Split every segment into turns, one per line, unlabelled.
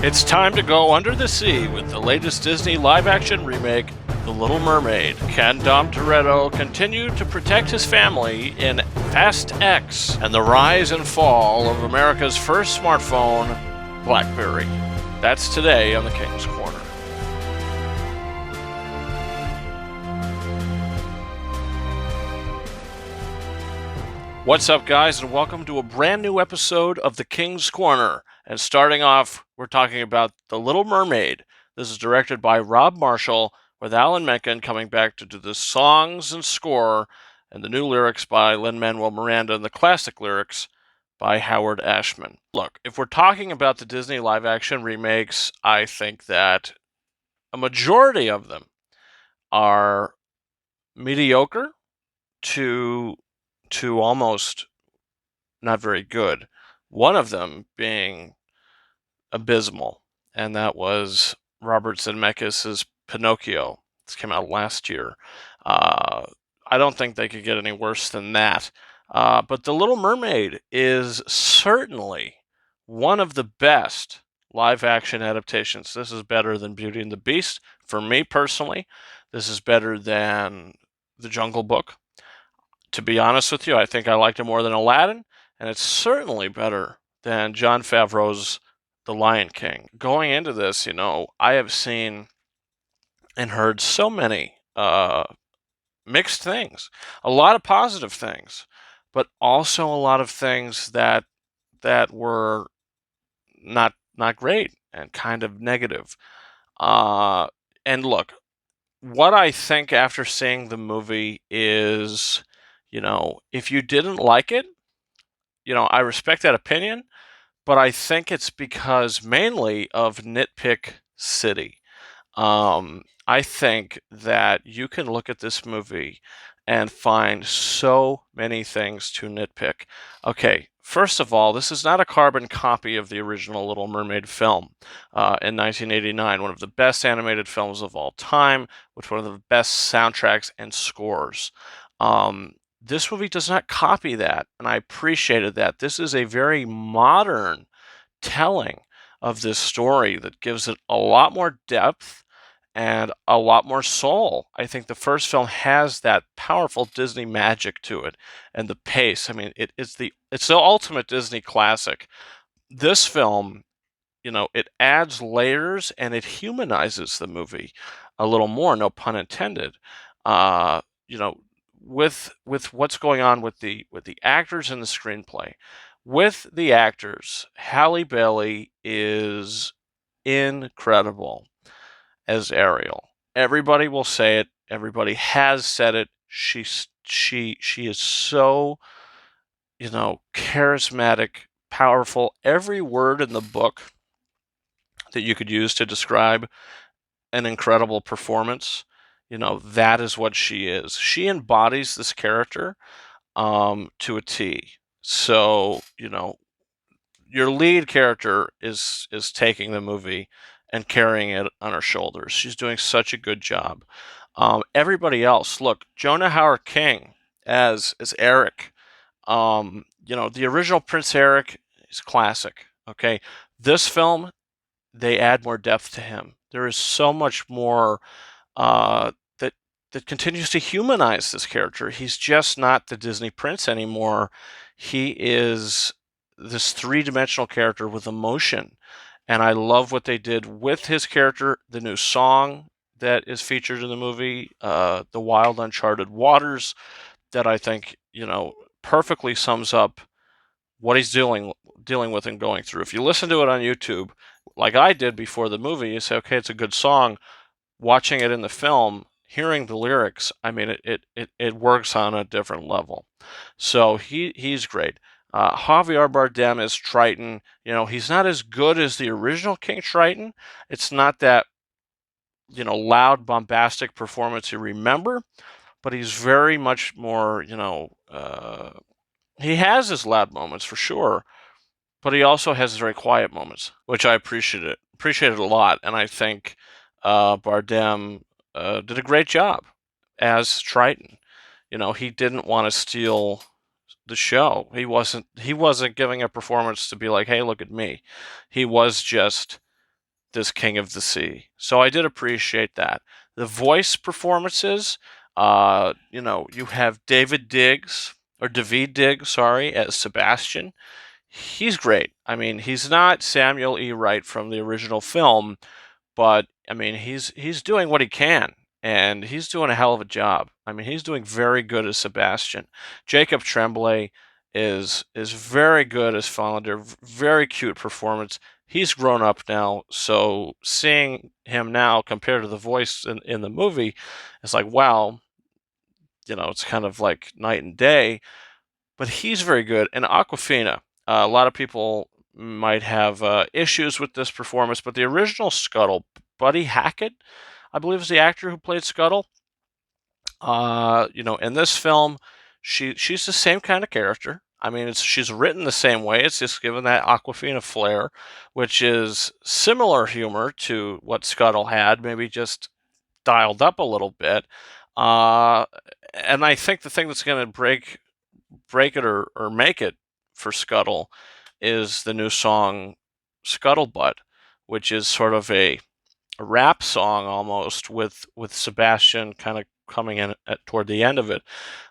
It's time to go under the sea with the latest Disney live-action remake, The Little Mermaid. Can Dom Toretto continue to protect his family in Fast X and the rise and fall of America's first smartphone, Blackberry? That's today on the King's Corner. What's up, guys, and welcome to a brand new episode of the King's Corner. And starting off, we're talking about The Little Mermaid. This is directed by Rob Marshall, with Alan Menken coming back to do the songs and score, and the new lyrics by Lin-Manuel Miranda, and the classic lyrics by Howard Ashman. Look, if we're talking about the Disney live-action remakes, I think that a majority of them are mediocre to almost not very good. One of them being abysmal, and that was Robert Zemeckis' Pinocchio. This came out last year. I don't think they could get any worse than that. But The Little Mermaid is certainly one of the best live-action adaptations. This is better than Beauty and the Beast, for me personally. This is better than The Jungle Book. To be honest with you, I think I liked it more than Aladdin, and it's certainly better than Jon Favreau's The Lion King. Going into this, I have seen and heard so many mixed things, a lot of positive things, but also a lot of things that were not great and kind of negative. And look, what I think after seeing the movie is, if you didn't like it, I respect that opinion, but I think it's because mainly of Nitpick City. I think that you can look at this movie and find so many things to nitpick. Okay, first of all, this is not a carbon copy of the original Little Mermaid film in 1989, one of the best animated films of all time, with one of the best soundtracks and scores. This movie does not copy that, and I appreciated that. This is a very modern telling of this story that gives it a lot more depth and a lot more soul. I think the first film has that powerful Disney magic to it, and the pace. I mean, it's the ultimate Disney classic. This film, it adds layers and it humanizes the movie a little more. No pun intended. You know, with what's going on with the actors in the screenplay. With the actors, Halle Bailey is incredible as Ariel. Everybody will say it. Everybody has said it. She is so, charismatic, powerful. Every word in the book that you could use to describe an incredible performance, that is what she is. She embodies this character to a T. So, your lead character is taking the movie and carrying it on her shoulders. She's doing such a good job. Everybody else, look, Jonah Hauer-King as Eric. The original Prince Eric is classic. Okay, this film, they add more depth to him. There is so much more that continues to humanize this character. He's just not the Disney prince anymore. He is this three-dimensional character with emotion. And I love what they did with his character. The new song that is featured in the movie, The Wild Uncharted Waters, that I think, perfectly sums up what he's dealing with and going through. If you listen to it on YouTube, like I did before the movie, you say, okay, it's a good song. Watching it in the film, hearing the lyrics, I mean, it works on a different level. So he's great. Javier Bardem as Triton. He's not as good as the original King Triton. It's not that, loud, bombastic performance you remember, but he's very much more, he has his loud moments for sure, but he also has his very quiet moments, which I appreciated a lot. And I think Bardem did a great job as Triton. He didn't want to steal the show. He wasn't giving a performance to be like, hey, look at me. He was just this King of the Sea. So I did appreciate that. The voice performances, you have David Diggs, sorry, as Sebastian. He's great. I mean, he's not Samuel E. Wright from the original film, but I mean, he's doing what he can, and he's doing a hell of a job. I mean, he's doing very good as Sebastian. Jacob Tremblay is very good as Falander. Very cute performance. He's grown up now, so seeing him now compared to the voice in the movie, it's like, wow, it's kind of like night and day. But he's very good. And Aquafina, a lot of people might have issues with this performance, but the original Scuttle, Buddy Hackett, I believe is the actor who played Scuttle. In this film, she's the same kind of character. I mean, she's written the same way. It's just given that Aquafina flair, which is similar humor to what Scuttle had, maybe just dialed up a little bit. And I think the thing that's going to break it or make it for Scuttle is the new song Scuttlebutt, which is sort of a rap song almost with Sebastian kind of coming in toward the end of it.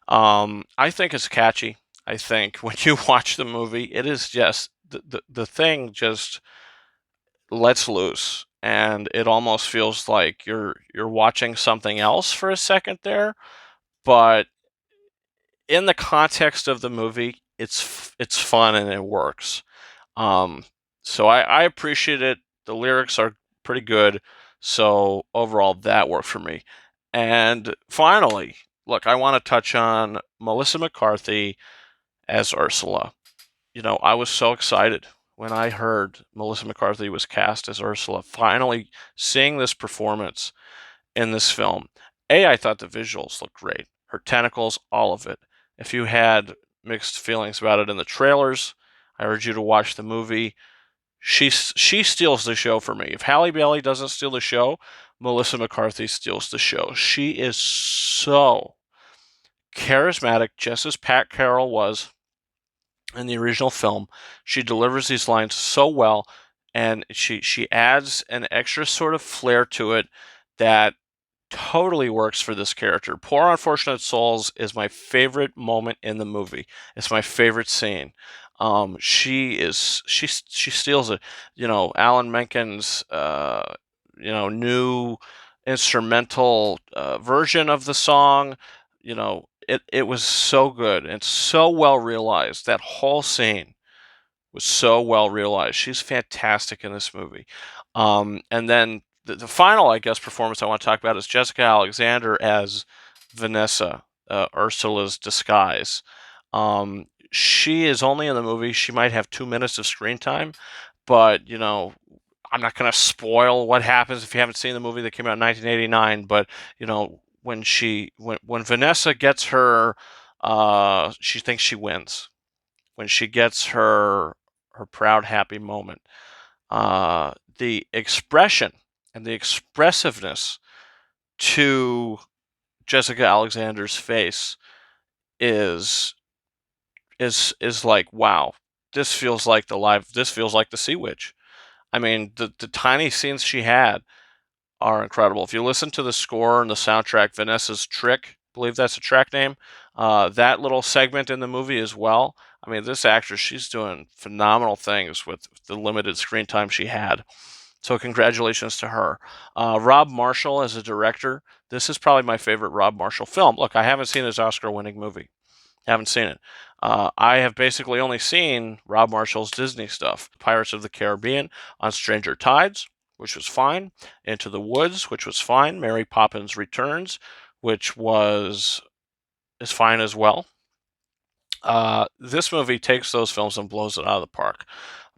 I think it's catchy. I think when you watch the movie, it is just the thing just lets loose, and it almost feels like you're watching something else for a second there. But in the context of the movie, it's fun and it works. Um, so I appreciate it. The lyrics are pretty good. So overall, that worked for me. And finally, look, I want to touch on Melissa McCarthy as Ursula. I was so excited when I heard Melissa McCarthy was cast as Ursula. Finally, seeing this performance in this film. I thought the visuals looked great. Her tentacles, all of it. If you had mixed feelings about it in the trailers, I urge you to watch the movie. She steals the show for me. If Halle Bailey doesn't steal the show, Melissa McCarthy steals the show. She is so charismatic, just as Pat Carroll was in the original film. She delivers these lines so well, and she adds an extra sort of flair to it that totally works for this character. Poor Unfortunate Souls is my favorite moment in the movie. It's my favorite scene. She steals it. Alan Menken's new instrumental version of the song. It was so good and so well realized. That whole scene was so well realized. She's fantastic in this movie. And then the final, I guess, performance I want to talk about is Jessica Alexander as Vanessa, Ursula's disguise. She is only in the movie. She might have 2 minutes of screen time, but I'm not going to spoil what happens if you haven't seen the movie that came out in 1989. But when Vanessa gets her, she thinks she wins. When she gets her proud, happy moment. The expression and the expressiveness to Jessica Alexander's face is like, wow, this feels like the Sea Witch. I mean, the tiny scenes she had are incredible. If you listen to the score and the soundtrack, Vanessa's Trick, I believe that's a track name, that little segment in the movie as well. I mean, this actress, she's doing phenomenal things with the limited screen time she had. So congratulations to her. Rob Marshall as a director. This is probably my favorite Rob Marshall film. Look, I haven't seen his Oscar-winning movie. Haven't seen it. I have basically only seen Rob Marshall's Disney stuff. Pirates of the Caribbean, On Stranger Tides, which was fine. Into the Woods, which was fine. Mary Poppins Returns, which is fine as well. This movie takes those films and blows it out of the park.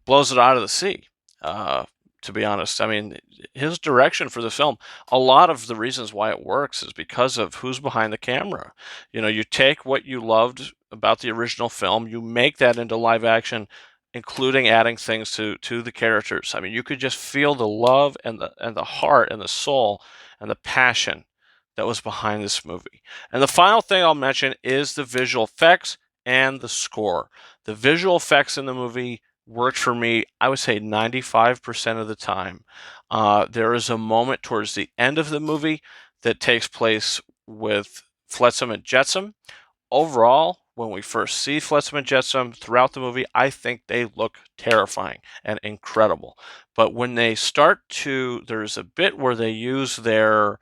Blows it out of the sea. To be honest, I mean, his direction for the film, a lot of the reasons why it works is because of who's behind the camera. You take what you loved about the original film, you make that into live action, including adding things to the characters. I mean, you could just feel the love and the heart and the soul and the passion that was behind this movie. And the final thing I'll mention is the visual effects and the score. The visual effects in the movie worked for me, I would say 95% of the time. There is a moment towards the end of the movie that takes place with Flotsam and Jetsam. Overall, when we first see Flotsam and Jetsam throughout the movie, I think they look terrifying and incredible. But when they start to, there's a bit where they use their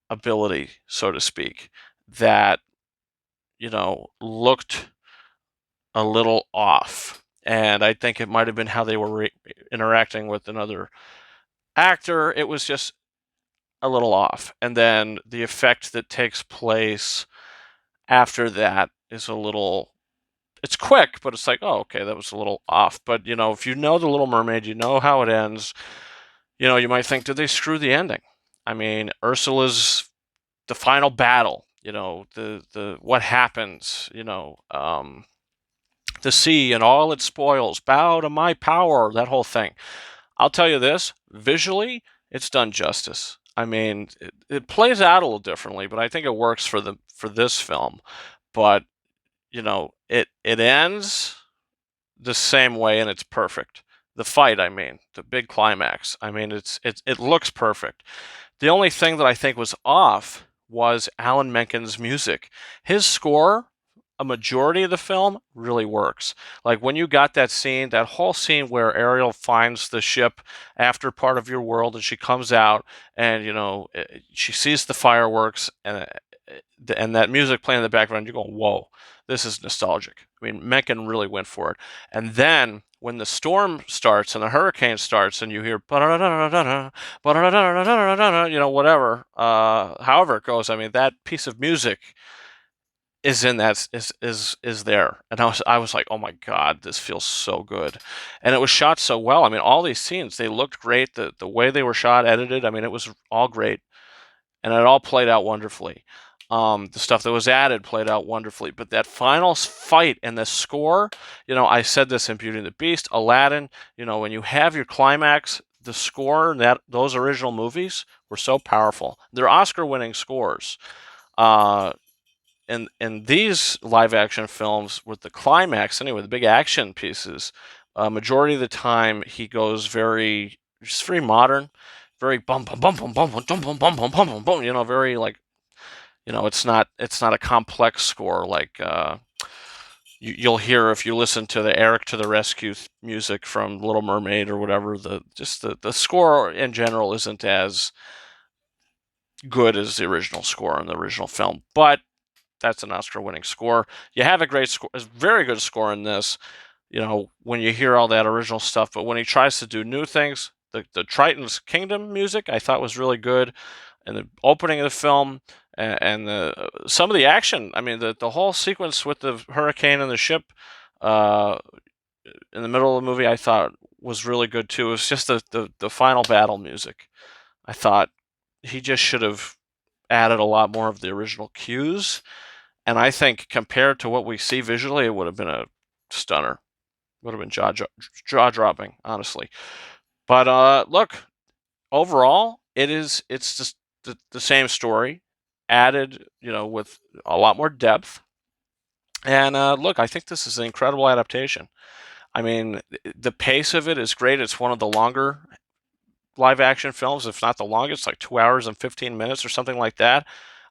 ability, so to speak, that, looked a little off. And I think it might have been how they were interacting with another actor. It was just a little off. And then the effect that takes place after that is a little, it's quick, but it's like, oh, okay, that was a little off. But, if you know The Little Mermaid, you know how it ends. You might think, did they screw the ending? I mean, Ursula's the final battle, the what happens, the sea and all its spoils, bow to my power, that whole thing. I'll tell you this, visually, it's done justice. I mean, it plays out a little differently, but I think it works for this film. But, it ends the same way and it's perfect. The fight, I mean, the big climax. I mean, it looks perfect. The only thing that I think was off was Alan Menken's music. His score, a majority of the film, really works. Like when you got that scene, that whole scene where Ariel finds the ship after part of your world and she comes out and, she sees the fireworks and that music playing in the background, you're going, whoa, this is nostalgic. I mean, Menken really went for it. And then when the storm starts and the hurricane starts and you hear whatever, however it goes, I mean, that piece of music is in that is there, and I was like, oh my god, this feels so good, and it was shot so well. I mean, all these scenes, they looked great. The way they were shot, edited, I mean, it was all great, and it all played out wonderfully. The stuff that was added played out wonderfully, but that final fight and the score, I said this in Beauty and the Beast, Aladdin, when you have your climax, the score, that those original movies were so powerful. They're Oscar-winning scores. Uh, in these live action films with the climax, anyway, the big action pieces, majority of the time he goes just very modern, very bum bum bum bum bum bum bum bum bum bum bum bum, very like, it's not a complex score like you'll hear if you listen to the Eric to the Rescue music from Little Mermaid or whatever. The score in general isn't as good as the original score in the original film, but that's an Oscar-winning score. You have a great score, a very good score in this. When you hear all that original stuff, but when he tries to do new things, the Triton's Kingdom music I thought was really good, and the opening of the film, and some of the action. I mean, the whole sequence with the hurricane and the ship uh, in the middle of the movie, I thought was really good too. It was just the final battle music. I thought he just should have added a lot more of the original cues. And I think compared to what we see visually, it would have been a stunner. Would have been jaw dropping, honestly. But look, overall, it's just the same story, added, with a lot more depth. And look, I think this is an incredible adaptation. I mean, the pace of it is great. It's one of the longer live action films, if not the longest, like 2 hours and 15 minutes or something like that.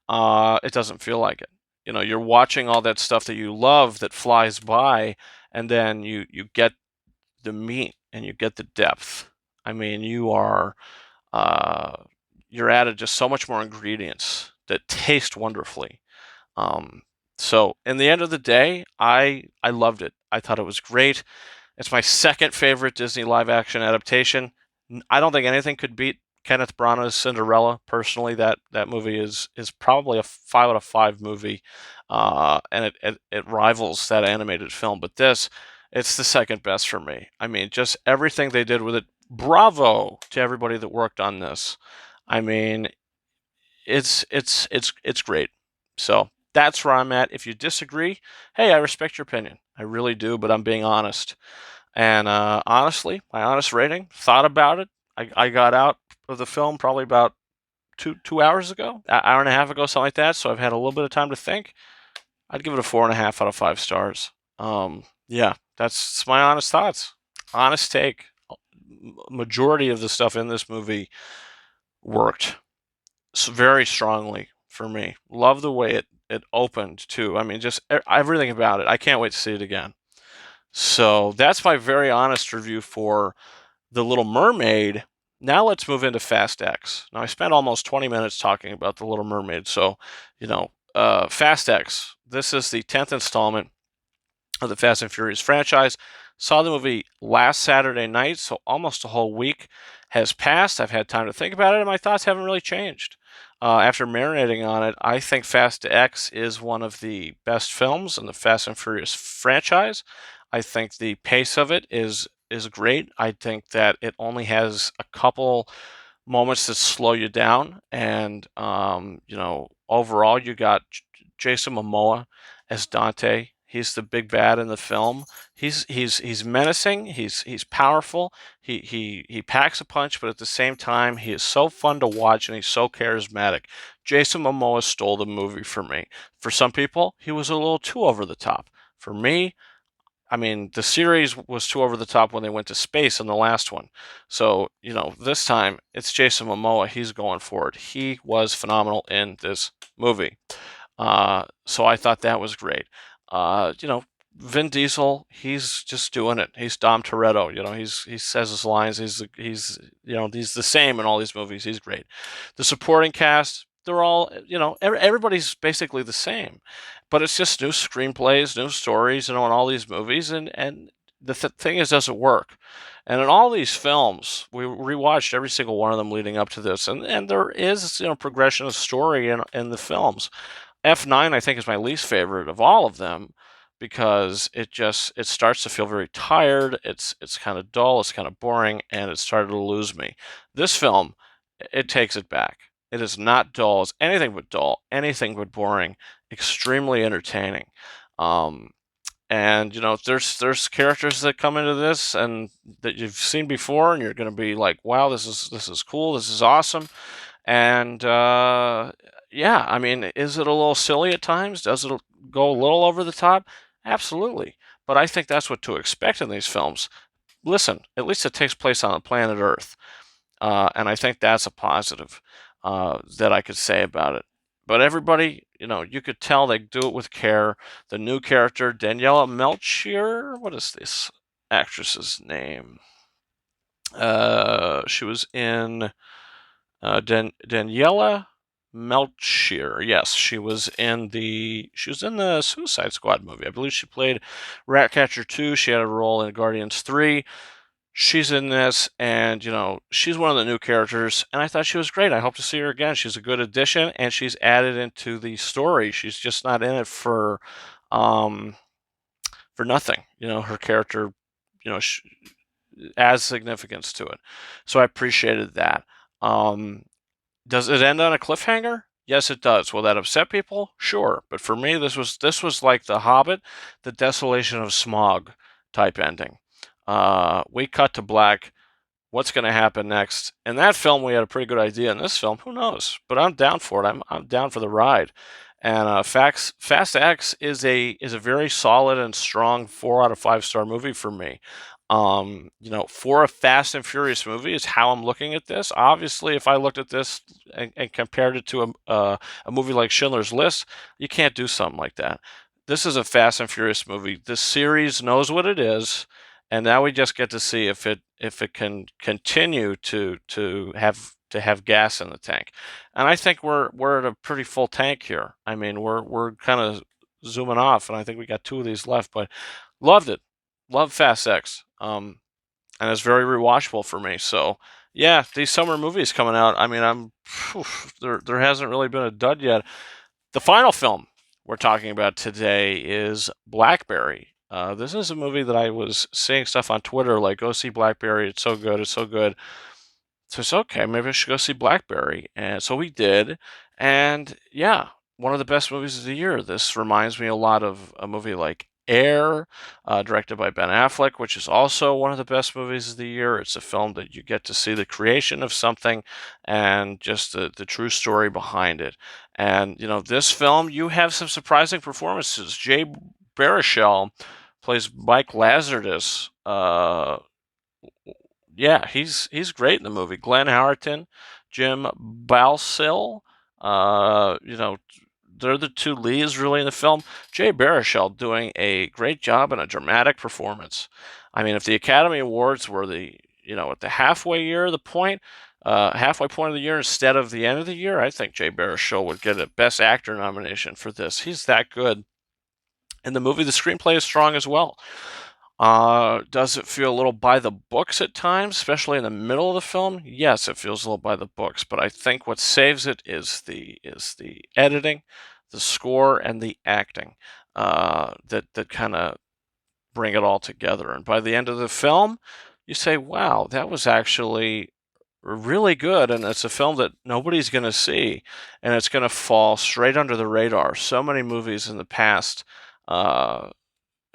It doesn't feel like it. You're watching all that stuff that you love that flies by, and then you get the meat and you get the depth. I mean, uh, you're added just so much more ingredients that taste wonderfully. Um, so in the end of the day, I loved it. I thought it was great. It's my second favorite Disney live action adaptation. I don't think anything could beat Kenneth Branagh's Cinderella. Personally, that movie is probably a 5 out of 5 movie, and it rivals that animated film. But it's the second best for me. I mean, just everything they did with it. Bravo to everybody that worked on this. I mean, it's great. So that's where I'm at. If you disagree, hey, I respect your opinion. I really do, but I'm being honest. And honestly, my honest rating, thought about it. I got out of the film probably about two hours ago, an hour and a half ago, something like that. So I've had a little bit of time to think. I'd give it a 4.5 out of 5 stars. Yeah, that's my honest thoughts. honest take. Majority of the stuff in this movie worked very strongly for me. Love the way it opened too. I mean, just everything about it. I can't wait to see it again. So that's my very honest review for The Little Mermaid. Now let's move into Fast X. Now I spent almost 20 minutes talking about The Little Mermaid, so Fast X. This is the 10th installment of the Fast and Furious franchise. Saw the movie last Saturday night, so almost a whole week has passed. I've had time to think about it, and my thoughts haven't really changed. After marinating on it, I think Fast X is one of the best films in the Fast and Furious franchise. I think the pace of it is great. I think that it only has a couple moments that slow you down, and overall, you got Jason Momoa as Dante. He's the big bad in the film. He's menacing. He's powerful. He packs a punch, but at the same time, he is so fun to watch and he's so charismatic. Jason Momoa stole the movie for me. For some people, he was a little too over the top. For me, I mean, the series was too over the top when they went to space in the last one. So, this time it's Jason Momoa. He's going for it. He was phenomenal in this movie. So I thought that was great. Vin Diesel, he's just doing it. He's Dom Toretto. He says his lines. He's the same in all these movies. He's great. The supporting cast, they're all everybody's basically the same, but it's just new screenplays, new stories, in all these movies, and the thing is, does it work? And in all these films, we rewatched every single one of them leading up to this, and there is progression of story in the films. F9, I think, is my least favorite of all of them because it starts to feel very tired. It's kind of dull. It's kind of boring, and it started to lose me. This film, it takes it back. It is not dull. It's anything but dull. Anything but boring. Extremely entertaining. Um, and there's characters that come into this and that you've seen before, and you're going to be like, wow, this is cool. This is awesome. And yeah, I mean, is it a little silly at times? Does it go a little over the top? Absolutely. But I think that's what to expect in these films. Listen, at least it takes place on the planet Earth. And I think that's a positive that I could say about it. But everybody, you could tell they do it with care. The new character, Daniela Melchior, what is this actress's name? She was in Daniela Melchior. Yes, she was in the Suicide Squad movie. I believe she played Ratcatcher 2. She had a role in Guardians 3. She's in this, and she's one of the new characters, and I thought she was great. I hope to see her again. She's a good addition, and she's added into the story. She's just not in it um, for nothing. Her character, adds significance to it, so I appreciated that. Um, does it end on a cliffhanger? Yes, it does. Will that upset people? Sure, but for me, this was like The Hobbit, the Desolation of Smog type ending. We cut to black. What's going to happen next? In that film, we had a pretty good idea. In this film, who knows? But I'm down for it. I'm down for the ride. And Fast X is a very solid and strong 4 out of 5 star movie for me. For a Fast and Furious movie is how I'm looking at this. Obviously, if I looked at this and compared it to a movie like Schindler's List, you can't do something like that. This is a Fast and Furious movie. This series knows what it is, and now we just get to see if it can continue to have gas in the tank. And I think we're at a pretty full tank here. I mean, we're kind of zooming off, and I think we got 2 of these left, but loved it. Love Fast X. And it's very rewatchable for me. So yeah, these summer movies coming out. I mean, there hasn't really been a dud yet. The final film we're talking about today is Blackberry. This is a movie that I was seeing stuff on Twitter like, go see Blackberry. It's so good. It's so good. So it's okay. Maybe I should go see Blackberry. And so we did. And yeah, one of the best movies of the year. This reminds me a lot of a movie like Air, directed by Ben Affleck, which is also one of the best movies of the year. It's a film that you get to see the creation of something and just the true story behind it. And, this film, you have some surprising performances. Jay Baruchel plays Mike Lazarus, Yeah, he's great in the movie. Glenn Howerton, Jim Balsill, you know, they're the two leads really in the film. Jay Baruchel doing a great job and a dramatic performance. I mean, if the Academy Awards were at the halfway point of the year instead of the end of the year, I think Jay Baruchel would get a Best Actor nomination for this. He's that good. In the movie, the screenplay is strong as well. Does it feel a little by the books at times, especially in the middle of the film? Yes, it feels a little by the books, but I think what saves it is the editing, the score, and the acting that kind of bring it all together. And by the end of the film, you say, "Wow, that was actually really good," and it's a film that nobody's going to see, and it's going to fall straight under the radar. So many movies in the past. Uh,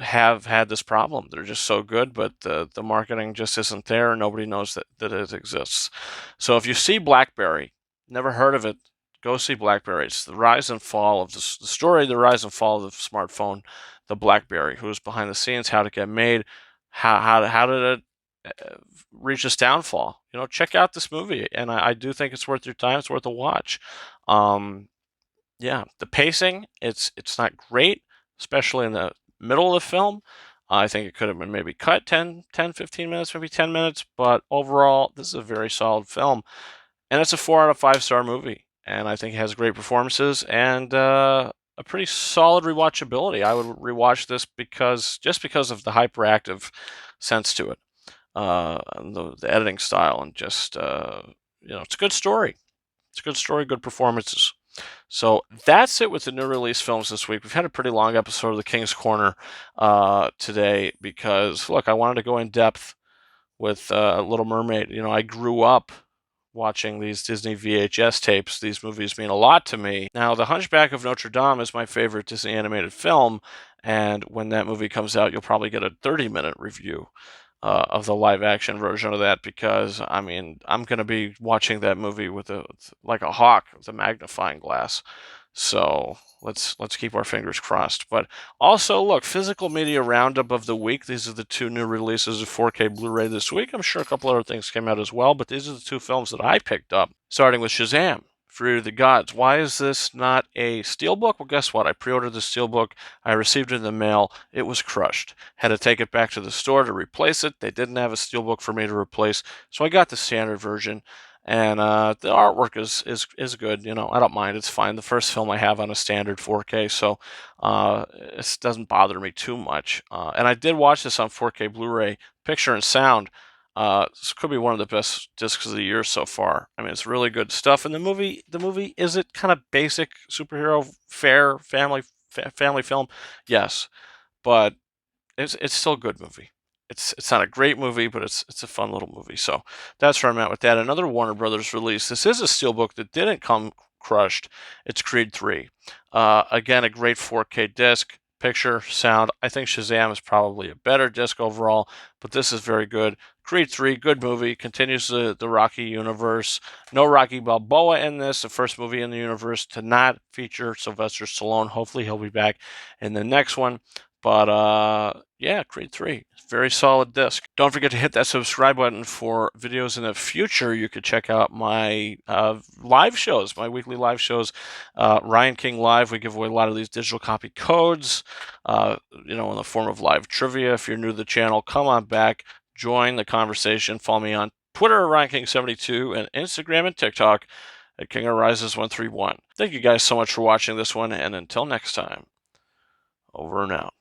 have had this problem. They're just so good, but the marketing just isn't there, and nobody knows that it exists. So if you see Blackberry, never heard of it, go see Blackberry. It's the rise and fall of the story, the rise and fall of the smartphone, the Blackberry, who's behind the scenes, how to get made, how did it reach its downfall. Check out this movie, and I do think it's worth your time. It's worth a watch. Um, yeah, the pacing, it's not great, especially in the middle of the film. I think it could have been maybe cut 15 minutes, maybe 10 minutes, but overall, this is a very solid film. And it's a 4 out of 5 star movie. And I think it has great performances and a pretty solid rewatchability. I would rewatch this just because of the hyperactive sense to it, and the editing style, and just, it's a good story. It's a good story, good performances. So that's it with the new release films this week. We've had a pretty long episode of the King's Corner today because, look, I wanted to go in depth with Little Mermaid. I grew up watching these Disney VHS tapes. These movies mean a lot to me. Now, The Hunchback of Notre Dame is my favorite Disney animated film, and when that movie comes out, you'll probably get a 30-minute review of the live action version of that, because I mean I'm going to be watching that movie like a hawk with a magnifying glass. So let's keep our fingers crossed. But also, look, physical media roundup of the week. These are the two new releases of 4K Blu-ray this week. I'm sure a couple other things came out as well, but these are the two films that I picked up. Starting with Shazam, Fury of the Gods. Why is this not a steelbook? Well, guess what? I pre-ordered the steelbook. I received it in the mail. It was crushed. Had to take it back to the store to replace it. They didn't have a steelbook for me to replace, so I got the standard version. And the artwork is good. I don't mind. It's fine. The first film I have on a standard 4K, so it doesn't bother me too much. And I did watch this on 4K Blu-ray, picture and sound. This could be one of the best discs of the year so far. I mean, it's really good stuff. And the movie is it kind of basic superhero fair family film? Yes, but it's still a good movie. It's not a great movie, but it's a fun little movie. So that's where I'm at with that. Another Warner Brothers release. This is a steelbook that didn't come crushed. It's Creed 3. Again, a great 4K disc, picture, sound. I think Shazam is probably a better disc overall, but this is very good. Creed 3, good movie, continues the Rocky universe. No Rocky Balboa in this, the first movie in the universe to not feature Sylvester Stallone. Hopefully he'll be back in the next one. But yeah, Creed 3, very solid disc. Don't forget to hit that subscribe button for videos in the future. You could check out my live shows, my weekly live shows, Ryan King Live. We give away a lot of these digital copy codes, in the form of live trivia. If you're new to the channel, come on back, join the conversation. Follow me on Twitter, RyanKing72, and Instagram and TikTok at King Arises 131. Thank you guys so much for watching this one, and until next time, over and out.